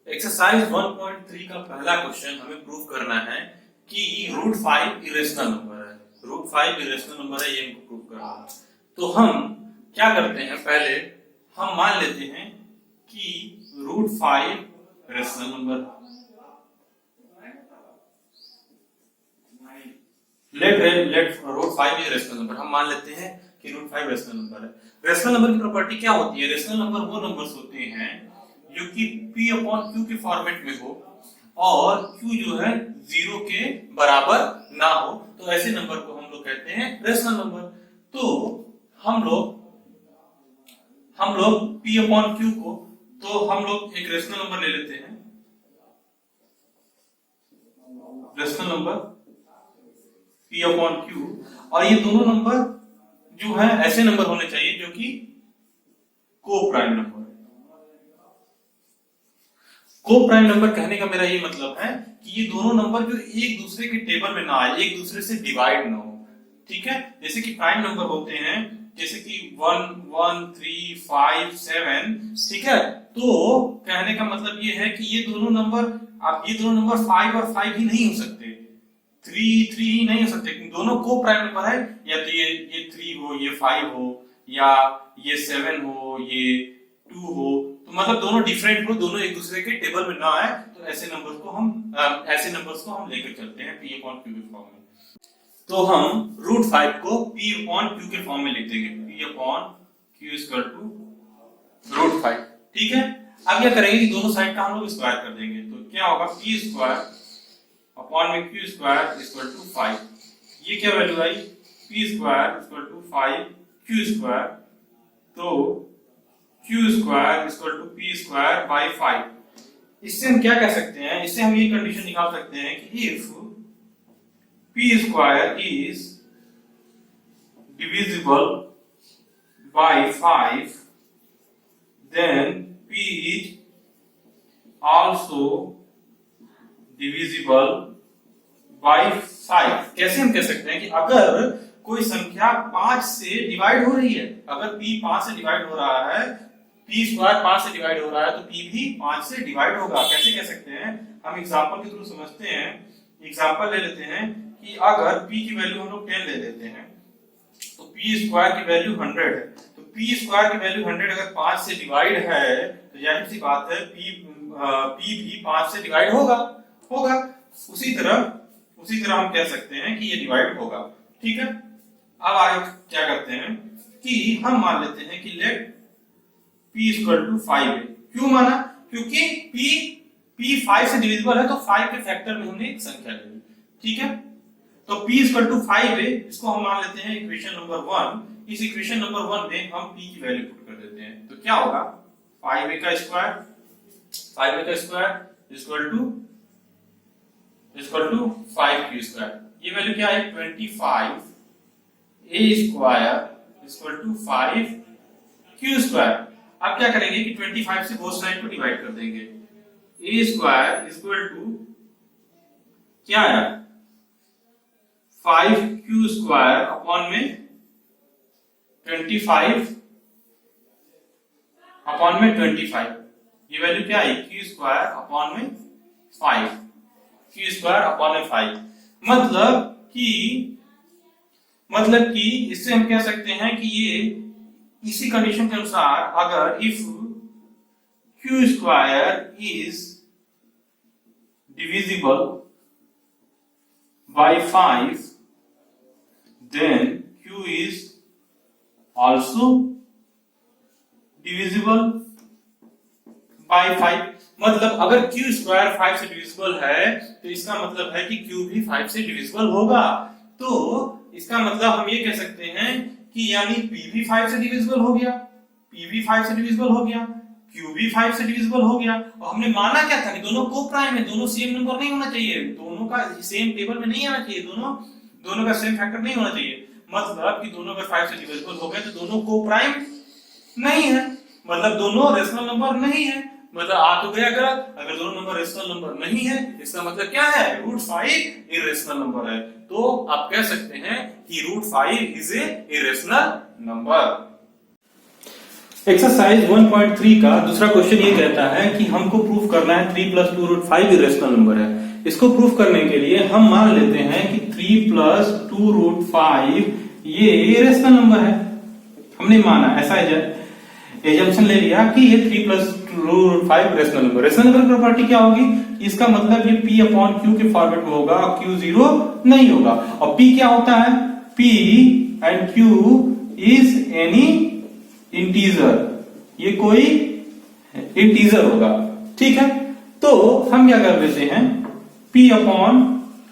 Exercise 1.3 का पहला question हमें प्रूव करना है कि रूट 5 इरेशनल नंबर है। रूट 5 इरेशनल नंबर है, ये हमको प्रूव करना है। तो हम क्या करते हैं, पहले हम मान लेते हैं कि root 5 rational number. Let root 5 is rational number. हम मान लेते हैं कि रूट 5 रेशनल नंबर है। रेशनल नंबर की प्रॉपर्टी क्या होती है? रेशनल नंबर वो नंबर्स होते हैं जो कि p अपॉन q के फॉर्मेट में हो और q जो है 0 के बराबर ना हो, तो ऐसे नंबर को हम लोग कहते हैं रेशनल नंबर। तो हम लोग p अपॉन q को, तो हम लोग एक रेशनल नंबर ले लेते हैं। Rational number p upon q, और ये दोनों नंबर जो है ऐसे नंबर होने चाहिए जो कि को प्राइम नंबर। को प्राइम नंबर कहने का मेरा ये मतलब है कि ये दोनों नंबर जो एक दूसरे के टेबल में ना आए, एक दूसरे से डिवाइड ना हो। ठीक है, जैसे कि प्राइम नंबर होते हैं, जैसे कि 1 1 3 5 7। ठीक है, तो कहने का मतलब ये है कि ये दोनों नंबर 5 और 5 ही नहीं हो सकते, 3 3 ही नहीं हो सकते, दोनों को प्राइम नंबर है। या तो ये 3 हो, ये 5 हो, या ये 7 हो, ये 2 हो, तो मतलब दोनों डिफरेंट हो, दोनों एक दूसरे के टेबल में ना आए, तो ऐसे नंबर्स को हम लेकर चलते हैं p अपॉन q के फॉर्म में। तो हम रूट 5 को p अपॉन q के फॉर्म में लिख देंगे, p upon q equal to root 5। ठीक है, अब क्या करेंगे कि दोनों साइड का हम लोग स्क्वायर कर देंगे, तो क्या होगा, p स्क्वायर अपॉन में q स्क्वायर इक्वल टू 5। ये क्या वैल्यू आई, p square equal to 5 q square, तो q square equal to p square by 5। इससे हम क्या कह सकते हैं, इससे हम ये कंडीशन निकाल सकते हैं कि if p square is divisible by 5 then p is also divisible by 5। कैसे हम कह सकते हैं कि अगर कोई संख्या 5 से डिवाइड हो रही है, अगर p 5 से डिवाइड हो रहा है, p स्क्वायर 5 से डिवाइड हो रहा है, तो p भी 5 से डिवाइड होगा। कैसे कह सकते हैं, हम एग्जांपल के थ्रू समझते हैं। एग्जांपल ले लेते हैं कि अगर p की वैल्यू हम लोग 10 ले लेते हैं, तो p स्क्वायर की वैल्यू 100 है, तो p स्क्वायर की वैल्यू 100 अगर 5 से डिवाइड है, तो जाहिर सी बात है p भी 5 से डिवाइड होगा। उसी तरह हम कह सकते हैं कि ये डिवाइड होगा। ठीक है, अब आगे क्या करते हैं कि हम मान लेते हैं कि लेट p इक्वल टू 5 है। क्यों माना, क्योंकि p 5 से डिविजिबल है, तो 5 के फैक्टर में हमने एक संख्या ले ली। ठीक है, तो p इक्वल टू 5 है, इसको हम मान लेते हैं इक्वेशन नंबर 1। इस इक्वेशन नंबर 1 में हम p की वैल्यू पुट कर देते हैं, तो क्या होगा, 5a का square equal to 5q square. ये वैल्यू क्या है, 25a square equal to 5q square. अब क्या करेंगे कि 25 से बोथ साइड को डिवाइड कर देंगे, a स्क्वायर इक्वल टू क्या है, 5q स्क्वायर अपॉन में 25 अपॉन में 25। ये वैल्यू क्या है, q स्क्वायर अपॉन में 5, q स्क्वायर अपॉन में 5। मतलब कि इससे हम कह सकते हैं कि ये इसी कंडीशन के अनुसार, अगर if q square is divisible by 5 then q is also divisible by 5। मतलब अगर q स्क्वायर 5 से डिविजिबल है, तो इसका मतलब है कि q भी 5 से डिविजिबल होगा। तो इसका मतलब हम ये कह सकते हैं कि यानी p भी 5 से डिविजिबल हो गया, q भी 5 से डिविजिबल हो गया। और हमने माना क्या था कि दोनों को प्राइम है, दोनों सेम नंबर नहीं होना चाहिए, दोनों का सेम टेबल में नहीं आना चाहिए, दोनों का सेम फैक्टर नहीं होना चाहिए। मतलब कि दोनों अगर 5 से डिविजिबल हो गए, तो दोनों को प्राइम नहीं है, मतलब दोनों रेशनल नंबर नहीं है। मतलब आ तो गया गलत, अगर दोनों नंबर रेशनल नंबर नहीं है, इसका मतलब क्या है, रूट 5 इरेशनल नंबर है। तो आप कह सकते हैं कि root 5 is a irrational number. Exercise 1.3 का दूसरा क्वेश्चन ये कहता है कि हमको प्रूफ करना है 3 + 2√5 इरेशनल नंबर है। इसको प्रूफ करने के लिए हम मान लेते हैं कि 3 + 2√5 ये इरेशनल नंबर है। हमने माना, ऐसा एजम्पशन ले लिया कि ये 3 + 2√5 रेशनल नंबर। रेशनल नंबर की प्रॉपर्टी क्या होगी? इसका मतलब ये P/Q के फॉर्मेट में होगा, Q 0 नहीं होगा। और P क्या होता है? P and Q is any integer, ये कोई इंटीजर होगा। ठीक है, तो हम क्या कर लेते हैं, P/Q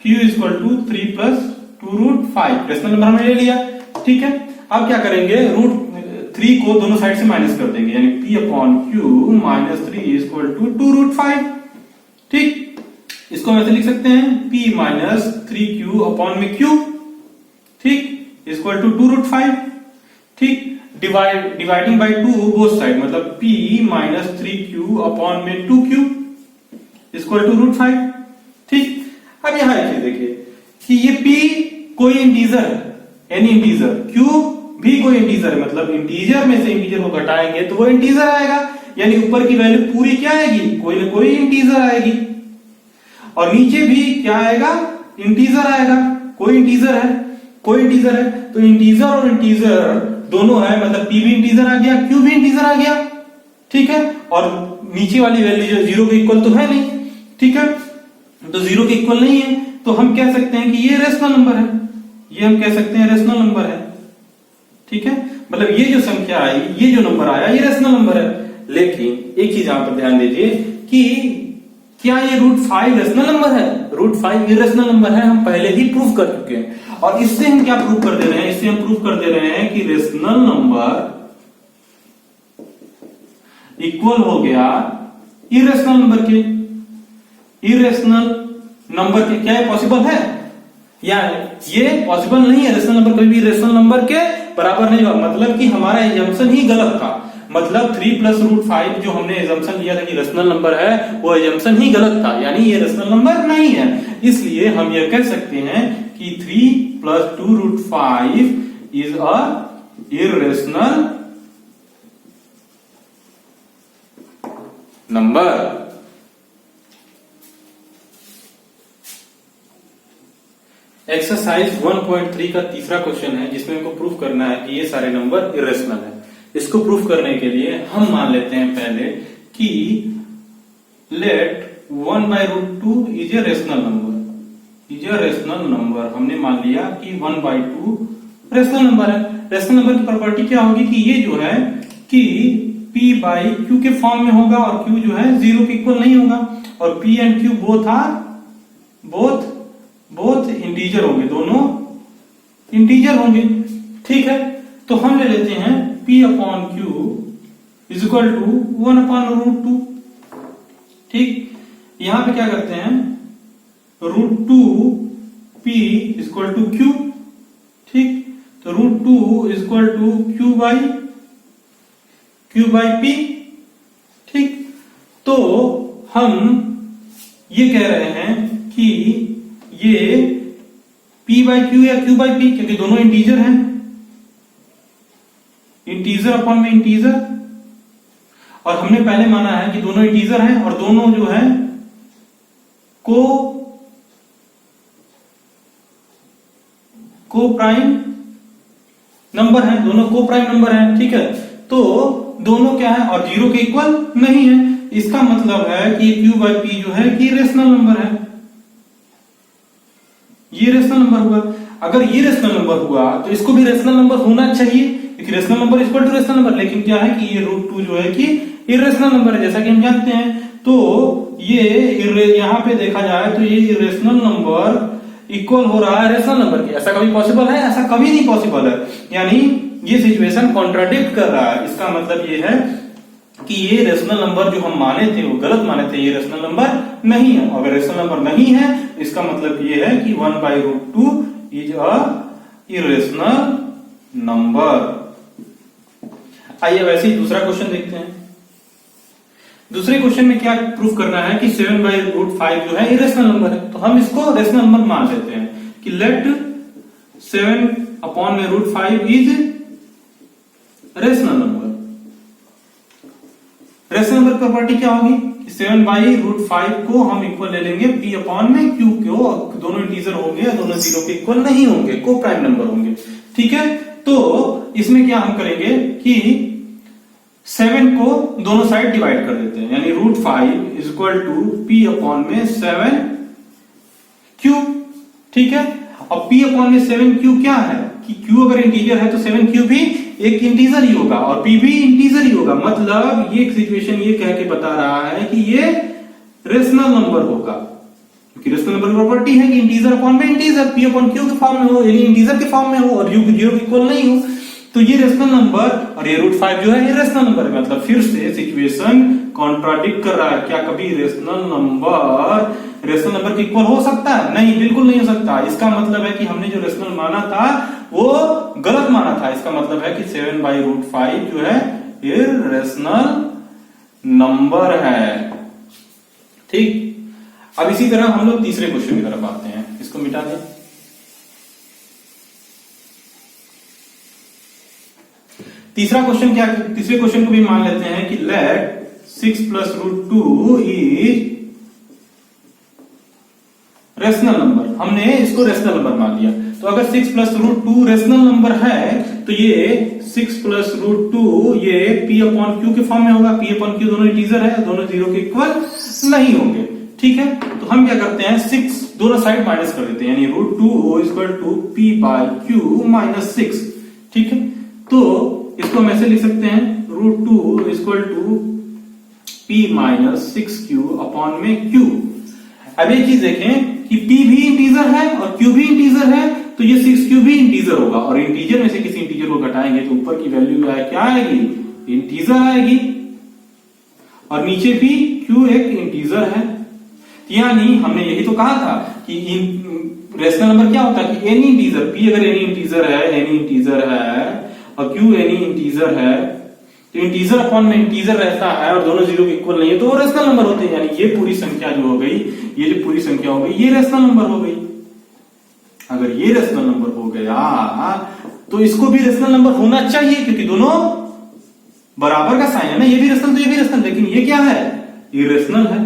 = 3 + 2√5 रेशनल नंबर हमने ले लिया। ठीक है, अब क्या करेंगे, √3 को दोनों साइड से माइनस कर देंगे, यानी P/Q - 3 = 2√5। ठीक, इसको हम ऐसे लिख सकते हैं, P - 3Q/Q, ठीक, इक्वल टू 2√5। ठीक, डिवाइडिंग बाय 2 बोथ साइड, मतलब P - 3Q/2Q इक्वल टू √5। ठीक, अब यहां एक चीज देखिए कि ये P कोई इंटीजर है, एनी इंटीजर, Q भी कोई इंटीजर है, मतलब इंटीजर में से इंटीजर को घटाएंगे तो वो इंटीजर आएगा, यानी ऊपर की वैल्यू पूरी क्या आएगी, कोई ना कोई इंटीजर आएगी। और नीचे भी क्या आएगा, इंटीजर आएगा, कोई इंटीजर है, कोई इंटीजर है। तो इंटीजर और इंटीजर दोनों है, मतलब P भी इंटीजर आ गया, Q भी इंटीजर आ गया। ठीक है, और नीचे वाली वैल्यू जो 0 के इक्वल तो है नहीं। ठीक है, तो 0 के इक्वल नहीं है, तो हम कह सकते हैं कि ये रेशनल नंबर है, ये हम कह सकते हैं रेशनल नंबर है। ठीक है, मतलब ये जो संख्या आई, ये जो नंबर आया, ये रेशनल नंबर है। लेकिन एक चीज यहां पर ध्यान दीजिए कि क्या ये √5 रेशनल नंबर है? √5 इरेशनल नंबर है, हम पहले ही प्रूफ कर चुके हैं। और इससे हम क्या प्रूफ कर दे रहे हैं, इससे हम प्रूफ कर दे रहे हैं कि रेशनल नंबर इक्वल हो गया इरेशनल नंबर के। इरेशनल नंबर के क्या है, पॉसिबल है? या ये पॉसिबल नहीं है, रेशनल नंबर कभी भी रेशनल नंबर के बराबर नहीं होगा। मतलब कि हमारा एजम्पशन ही गलत था, मतलब 3 + √5 जो हमने एजम्पशन लिया था कि रेशनल नंबर है, वो एजम्पशन ही गलत था, यानी ये रेशनल नंबर नहीं है। इसलिए हम ये कह सकते हैं कि 3 + 2√5 is a irrational number. Exercise 1.3 का तीसरा क्वेश्चन है, जिसमें हमको प्रूफ करना है कि ये सारे नंबर इरेशनल है। इसको प्रूफ करने के लिए हम मान लेते हैं पहले कि let 1/√2 is a rational number, is a rational number. हमने मान लिया कि 1/2 रेशनल नंबर है। रेशनल नंबर की प्रॉपर्टी क्या होगी कि ये जो है कि P/Q के फॉर्म में होगा, और Q जो है 0 के इक्वल नहीं होगा, और P and Q both integer होंगे, दोनों इंटीजर होंगे। ठीक है, तो हम ले लेते हैं P/Q = 1/√2। ठीक, यहां पे क्या करते हैं, √2P = Q। ठीक, तो √2 = Q/P। ठीक, तो हम ये कह रहे हैं कि ये P/Q या Q/P, क्योंकि दोनों इंटीजर हैं, इंटीजर अपॉन में इंटीजर, और हमने पहले माना है कि दोनों इंटीजर हैं और दोनों जो है को प्राइम नंबर है, दोनों को प्राइम नंबर है। ठीक है, तो दोनों क्या है, और 0 के इक्वल नहीं है। इसका मतलब है कि Q/P जो है कि रेशनल नंबर है, ये रेशनल नंबर हुआ। अगर ये रेशनल नंबर हुआ तो इसको भी रेशनल नंबर होना चाहिए, क्योंकि rational number equal to rational number. लेकिन क्या है कि ये √2 जो है कि इरेशनल नंबर है, जैसा कि हम जानते हैं। तो ये यहां पे देखा जाए तो ये इरेशनल नंबर इक्वल हो रहा है रेशनल नंबर के। ऐसा कभी पॉसिबल है? ऐसा कभी नहीं पॉसिबल है, यानी ये सिचुएशन कॉन्ट्राडिक्ट कर रहा है। इसका मतलब ये है कि ये रेशनल नंबर जो हम माने थे वो गलत माने थे, ये रेशनल नंबर नहीं है। अगर रेशनल नंबर नहीं है, इसका मतलब ये है कि 1/√2 इज अ इरेशनल नंबर। आइए वैसे ही दूसरा क्वेश्चन देखते हैं। दूसरे क्वेश्चन में क्या प्रूफ करना है कि 7/√5 जो है इरेशनल नंबर है। तो हम इसको रेशनल नंबर मान लेते हैं कि let 7/√5 is rational number. Rational number property क्या होगी? 7/√5 को हम इक्वल ले लेंगे p अपॉन में q को, दोनों इंटीजर होंगे, दोनों जीरो के इक्वल नहीं होंगे, को प्राइम नंबर होंगे। ठीक है, तो इसमें क्या हम करेंगे कि 7 को दोनों साइड डिवाइड कर देते हैं, यानी √5 is equal to p upon में 7q। ठीक है, अब p अपॉन में 7q क्या है कि q अगर इंटीजर है तो 7q भी एक इंटीजर ही होगा और p भी इंटीजर ही होगा। मतलब ये सिचुएशन ये कह के बता रहा है कि ये रेशनल नंबर होगा, क्योंकि रेशनल नंबर की प्रॉपर्टी है कि इंटीजर अपॉन में इंटीजर, p अपॉन q के फॉर्म में हो, यानी इंटीजर के फॉर्म में हो और u जीरो के इक्वल नहीं हो, तो ये रेशनल नंबर और ये √5 जो है ये रेशनल नंबर है। मतलब फिर से सिचुएशन कॉन्ट्राडिक्ट कर रहा है। क्या कभी रेशनल नंबर के इक्वल हो सकता है? नहीं, बिल्कुल नहीं हो सकता। इसका मतलब है कि हमने जो रेशनल माना था वो गलत माना था। इसका मतलब है कि 7/√5 जो है ये रेशनल नंबर है। ठीक, अब इसी तरह हम लोग तीसरे क्वेश्चन की तरफ आते हैं। इसको मिटा दें। तीसरा क्वेश्चन क्या, तीसरे क्वेश्चन को भी मान लेते हैं कि लेट 6 + √2 इज रेशनल नंबर। हमने इसको रेशनल नंबर मान लिया, तो अगर 6 + √2 रेशनल नंबर है तो ये 6 + √2 ये p अपॉन q के फॉर्म में होगा। p अपॉन q दोनों इंटीजर है, दोनों जीरो के इक्वल नहीं होंगे। ठीक है, तो हम क्या करते हैं 6 दोनों साइड माइनस कर देते हैं, यानी √2 = p/q - 6। ठीक है, तो इसको हम ऐसे लिख सकते हैं √2 = p - 6q अपॉन में q। अब ये चीज देखें कि p भी इंटीजर है और q भी इंटीजर है, तो ये 6q भी इंटीजर होगा और इंटीजर में से किसी इंटीजर को घटाएंगे तो ऊपर की वैल्यू क्या आएगी? इंटीजर आएगी, और नीचे भी q एक इंटीजर है। यानी हमने यही तो कहा था कि रेशनल नंबर क्या होता है कि एनी इंटीजर, p अगर एनी इंटीजर है और q एनी इंटीजर है, तो इंटीजर अपॉन में इंटीजर रहता है और दोनों जीरो के इक्वल नहीं है तो वो रेशनल नंबर होते हैं। यानी ये पूरी संख्या जो हो गई, ये जो पूरी संख्या हो गई ये रेशनल नंबर हो गई। अगर ये रेशनल नंबर हो गया तो इसको भी रेशनल नंबर होना चाहिए, क्योंकि दोनों बराबर का साइन है ना, ये भी रेशनल तो ये भी रेशनल, लेकिन ये क्या है? इरेशनल है।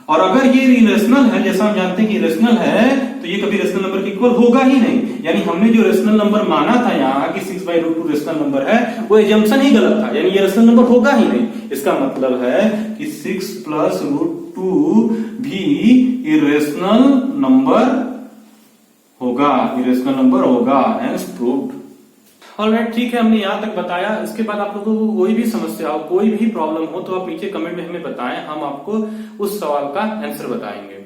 और अगर ये इरेशनल है, जैसा हम जानते हैं कि इरेशनल है, तो ये कभी रेशनल नंबर के इक्वल होगा ही नहीं। यानी हमने जो रेशनल नंबर माना था यहाँ कि 6/√2 रेशनल नंबर है, वो एजम्पशन ही गलत था, यानी ये रेशनल नंबर होगा ही नहीं। इसका मतलब है कि 6 + √2 भी इरेशनल नंबर होगा, इरेशनल नंबर होगा, हेंस प्रूव्ड। ऑलराइट, ठीक है, हमने यहाँ तक बताया। इसके बाद आप लोगों को कोई भी समस्या हो, कोई भी प्रॉब्लम हो तो आप नीचे कमेंट में हमें बताएं, हम आपको उस सवाल का आंसर बताएंगे।